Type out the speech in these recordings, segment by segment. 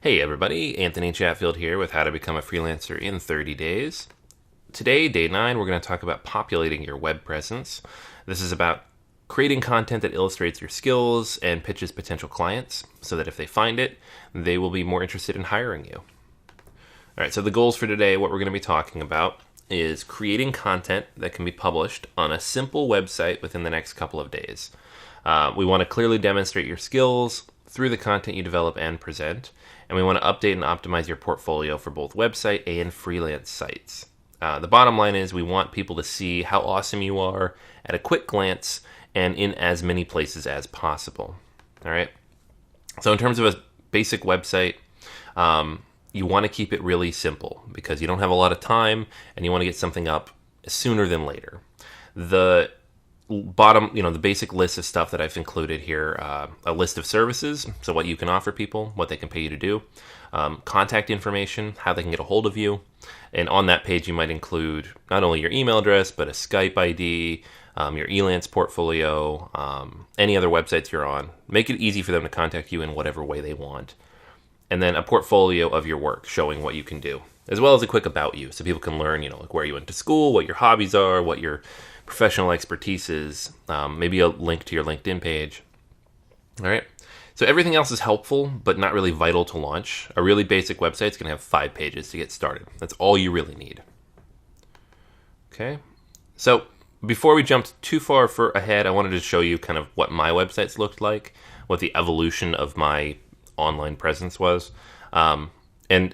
Hey everybody, Anthony Chatfield here with How to Become a Freelancer in 30 Days. Today, day 9, we're going to talk about populating your web presence. This is about creating content that illustrates your skills and pitches potential clients so that if they find it, they will be more interested in hiring you. Alright, so the goals for today, what we're going to be talking about is creating content that can be published on a simple website within the next couple of days. We want to clearly demonstrate your skills through the content you develop and present, and we want to update and optimize your portfolio for both website and freelance sites. The bottom line is we want people to see how awesome you are at a quick glance and in as many places as possible. All right. So in terms of a basic website, you want to keep it really simple because you don't have a lot of time and you want to get something up sooner than later. The bottom, the basic list of stuff that I've included here, a list of services, so what you can offer people, what they can pay you to do, contact information, how they can get a hold of you, and on that page you might include not only your email address, but a Skype ID, your Elance portfolio, any other websites you're on. Make it easy for them to contact you in whatever way they want. And then a portfolio of your work showing what you can do, as well as a quick about you, so people can learn, like where you went to school, what your hobbies are, what your professional expertise is, maybe a link to your LinkedIn page. All right. So everything else is helpful, but not really vital to launch. A really basic website is going to have 5 pages to get started. That's all you really need. Okay. So before we jumped too far ahead, I wanted to show you kind of what my websites looked like, what the evolution of my online presence was. And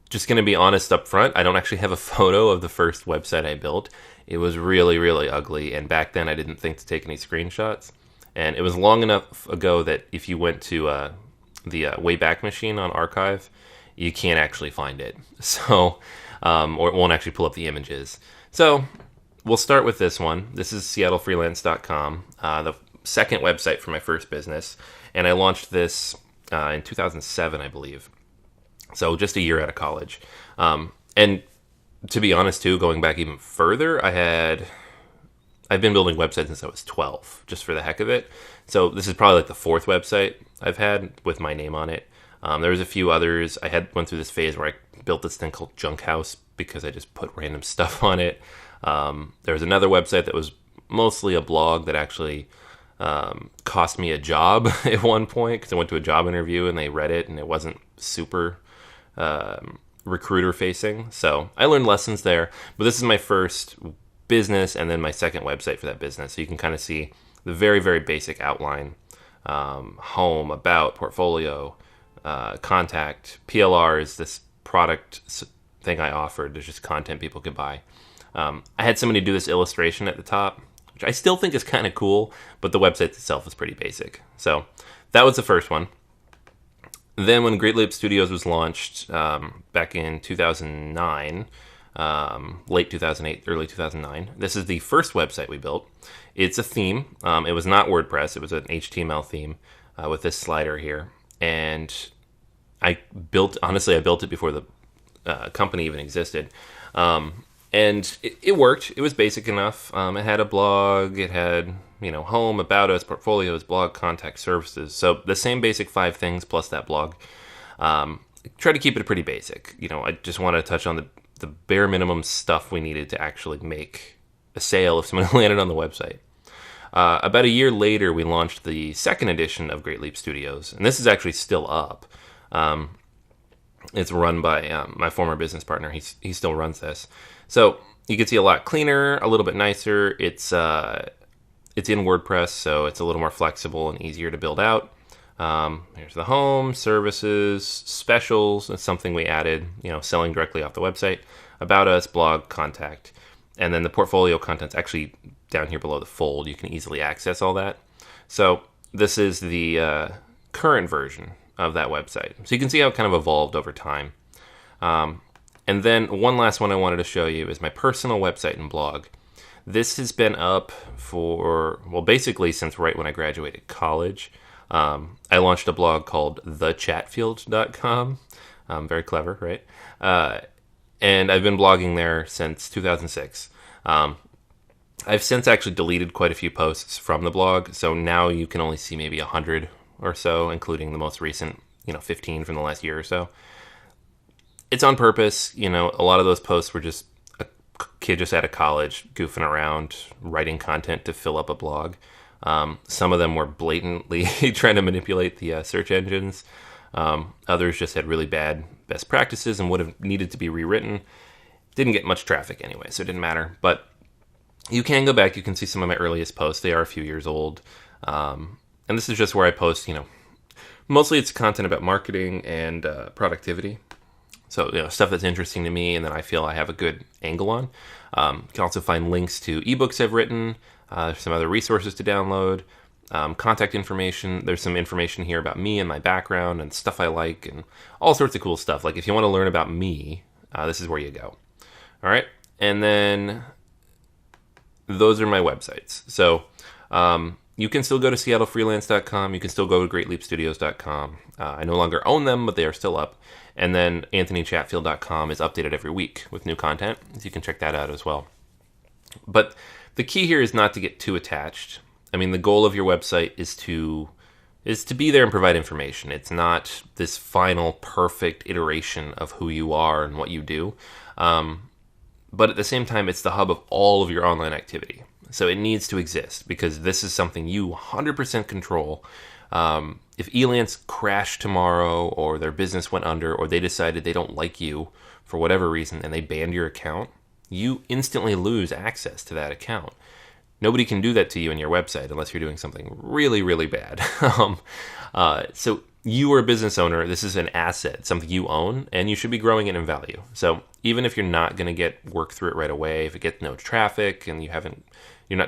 just going to be honest up front, I don't actually have a photo of the first website I built. It was really, really ugly, and back then I didn't think to take any screenshots. And it was long enough ago that if you went to the Wayback Machine on Archive, you can't actually find it. So, or it won't actually pull up the images. So, we'll start with this one. This is seattlefreelance.com, the second website for my first business. And I launched this in 2007, I believe. So just a year out of college. And to be honest, too, going back even further, I've been building websites since I was 12, just for the heck of it. So this is probably like the 4th website I've had with my name on it. There was a few others. I went through this phase where I built this thing called Junk House because I just put random stuff on it. There was another website that was mostly a blog that actually cost me a job at one point because I went to a job interview and they read it and it wasn't super recruiter facing. So I learned lessons there, but this is my first business and then my second website for that business. So you can kind of see the very, very basic outline, home, about, portfolio, contact, PLR is this product thing I offered. There's just content people could buy. I had somebody do this illustration at the top, which I still think is kind of cool, but the website itself is pretty basic. So that was the first one. Then when Great Leap Studios was launched back in 2009, late 2008, early 2009, this is the first website we built. It's a theme. It was not WordPress. It was an HTML theme with this slider here. And I built it before the company even existed. And it worked. It was basic enough. It had a blog. It had, home, about us, portfolios, blog, contact, services. So the same basic 5 things plus that blog. Try to keep it pretty basic. I just want to touch on the bare minimum stuff we needed to actually make a sale if someone landed on the website. About a year later, we launched the second edition of Great Leap Studios. And this is actually still up. It's run by my former business partner. He still runs this. So you can see a lot cleaner, a little bit nicer. It's in WordPress, so it's a little more flexible and easier to build out. Here's the home, services, specials. That's something we added, selling directly off the website. About us, blog, contact. And then the portfolio content's actually down here below the fold. You can easily access all that. So this is the current version of that website. So you can see how it kind of evolved over time. And then one last one I wanted to show you is my personal website and blog. This has been up for, basically since right when I graduated college. I launched a blog called thechatfield.com. Very clever, right? And I've been blogging there since 2006. I've since actually deleted quite a few posts from the blog, so now you can only see maybe 100 or so, including the most recent 15 from the last year or so. It's on purpose. A lot of those posts were just a kid just out of college goofing around, writing content to fill up a blog. Some of them were blatantly trying to manipulate the search engines. Others just had really bad best practices and would have needed to be rewritten. Didn't get much traffic anyway, so it didn't matter. But you can go back. You can see some of my earliest posts. They are a few years old. And this is just where I post, mostly it's content about marketing and productivity. So, stuff that's interesting to me and that I feel I have a good angle on. You can also find links to ebooks I've written, some other resources to download, contact information. There's some information here about me and my background and stuff I like and all sorts of cool stuff. Like if you want to learn about me, this is where you go. All right. And then those are my websites. So you can still go to seattlefreelance.com. You can still go to greatleapstudios.com. I no longer own them, but they are still up. And then anthonychatfield.com is updated every week with new content, so you can check that out as well. But the key here is not to get too attached. I mean, the goal of your website is to be there and provide information. It's not this final perfect iteration of who you are and what you do. But at the same time, it's the hub of all of your online activity. So it needs to exist because this is something you 100% control. If Elance crashed tomorrow or their business went under or they decided they don't like you for whatever reason and they banned your account, you instantly lose access to that account. Nobody can do that to you on your website unless you're doing something really, really bad. So you are a business owner. This is an asset, something you own, and you should be growing it in value. So even if you're not going to get work through it right away, if it gets no traffic and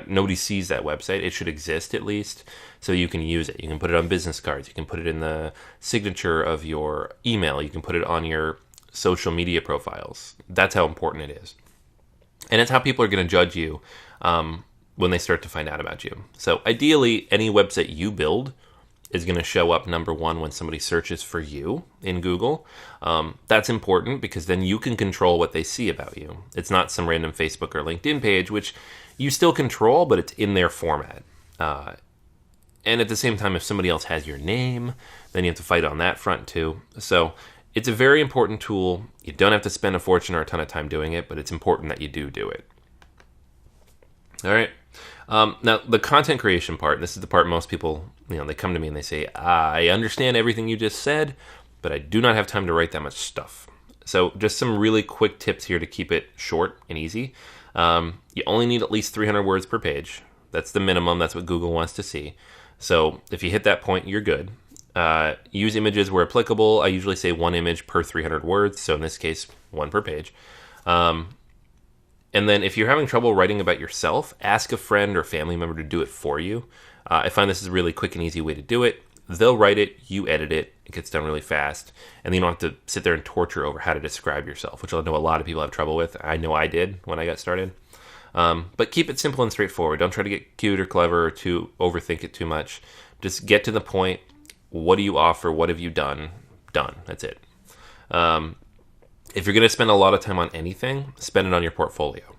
nobody sees that website, it should exist at least so you can use it. You can put it on business cards. You can put it in the signature of your email. You can put it on your social media profiles. That's how important it is. And it's how people are going to judge you when they start to find out about you. So ideally, any website you build is going to show up number one when somebody searches for you in Google. That's important because then you can control what they see about you. It's not some random Facebook or LinkedIn page, which you still control, but it's in their format. And at the same time, if somebody else has your name, then you have to fight on that front too. So it's a very important tool. You don't have to spend a fortune or a ton of time doing it, but it's important that you do it. All right. Now, the content creation part, this is the part most people, they come to me and they say, I understand everything you just said, but I do not have time to write that much stuff. So just some really quick tips here to keep it short and easy. You only need at least 300 words per page. That's the minimum. That's what Google wants to see. So if you hit that point, you're good. Use images where applicable. I usually say one image per 300 words. So in this case, one per page. And then if you're having trouble writing about yourself, ask a friend or family member to do it for you. I find this is a really quick and easy way to do it. They'll write it, you edit it, it gets done really fast, and then you don't have to sit there and torture over how to describe yourself, which I know a lot of people have trouble with. I know I did when I got started. But keep it simple and straightforward. Don't try to get cute or clever or to overthink it too much. Just get to the point. What do you offer? What have you done? Done. That's it. If you're going to spend a lot of time on anything, spend it on your portfolio.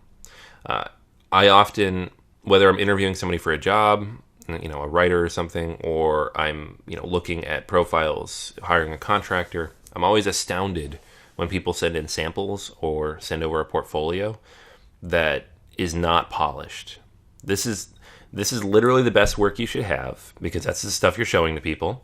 I often, whether I'm interviewing somebody for a job, a writer or something, or I'm, looking at profiles, hiring a contractor, I'm always astounded when people send in samples or send over a portfolio that is not polished. This is literally the best work you should have because that's the stuff you're showing to people.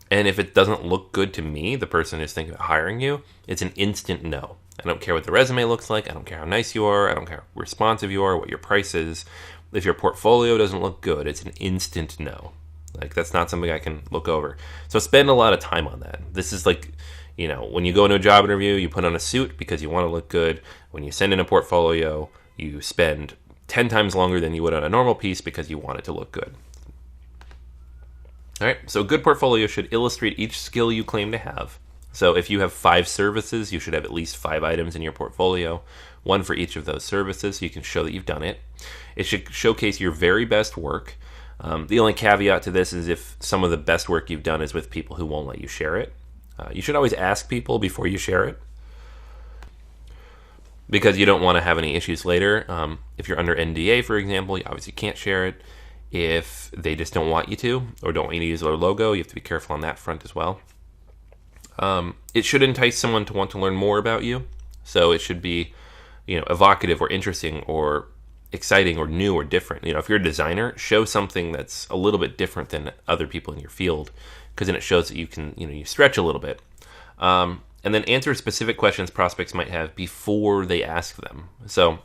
And if it doesn't look good to me, the person who's thinking about hiring you, it's an instant no. I don't care what the resume looks like. I don't care how nice you are. I don't care how responsive you are, what your price is. If your portfolio doesn't look good, it's an instant no. Like, that's not something I can look over. So spend a lot of time on that. This is like, when you go into a job interview, you put on a suit because you want to look good. When you send in a portfolio, you spend 10 times longer than you would on a normal piece because you want it to look good. All right, so a good portfolio should illustrate each skill you claim to have. So if you have 5 services, you should have at least 5 items in your portfolio, one for each of those services so you can show that you've done it. It should showcase your very best work. The only caveat to this is if some of the best work you've done is with people who won't let you share it. You should always ask people before you share it because you don't want to have any issues later. If you're under NDA, for example, you obviously can't share it. If they just don't want you to, or don't want you to use their logo, you have to be careful on that front as well. It should entice someone to want to learn more about you. So it should be, evocative or interesting or exciting or new or different. If you're a designer, show something that's a little bit different than other people in your field, because then it shows that you can, you stretch a little bit. And then answer specific questions prospects might have before they ask them. So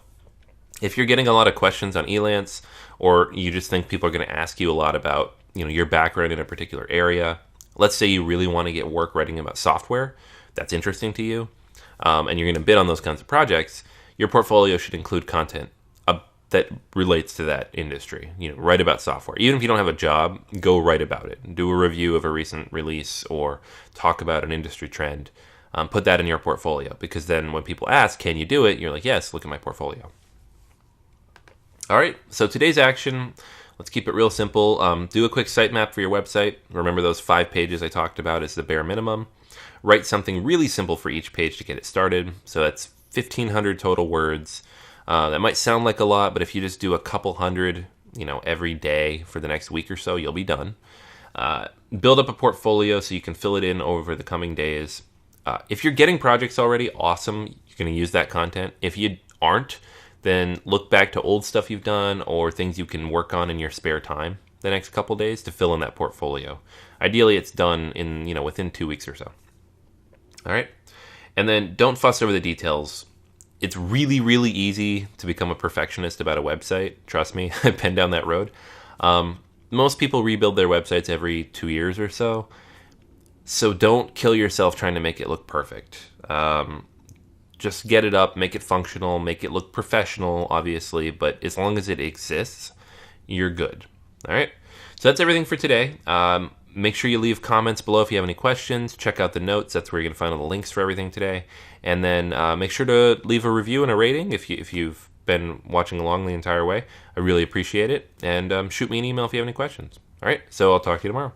if you're getting a lot of questions on Elance, or you just think people are going to ask you a lot about, your background in a particular area, let's say you really want to get work writing about software that's interesting to you, and you're going to bid on those kinds of projects, your portfolio should include content that relates to that industry. Write about software. Even if you don't have a job, go write about it. Do a review of a recent release or talk about an industry trend. Put that in your portfolio, because then when people ask, can you do it? You're like, yes, look at my portfolio. All right, so today's action, let's keep it real simple. Do a quick sitemap for your website. Remember those 5 pages I talked about is the bare minimum. Write something really simple for each page to get it started. So that's 1,500 total words. That might sound like a lot, but if you just do a couple hundred, every day for the next week or so, you'll be done. Build up a portfolio so you can fill it in over the coming days. If you're getting projects already, awesome. You're going to use that content. If you aren't, then look back to old stuff you've done or things you can work on in your spare time the next couple days to fill in that portfolio. Ideally, it's done in, within 2 weeks or so. All right. And then don't fuss over the details. It's really, really easy to become a perfectionist about a website. Trust me, I've been down that road. Most people rebuild their websites every 2 years or so. So don't kill yourself trying to make it look perfect. Just get it up, make it functional, make it look professional, obviously. But as long as it exists, you're good. All right. So that's everything for today. Make sure you leave comments below if you have any questions. Check out the notes. That's where you're going to find all the links for everything today. And then make sure to leave a review and a rating if you've been watching along the entire way. I really appreciate it. And shoot me an email if you have any questions. All right, so I'll talk to you tomorrow.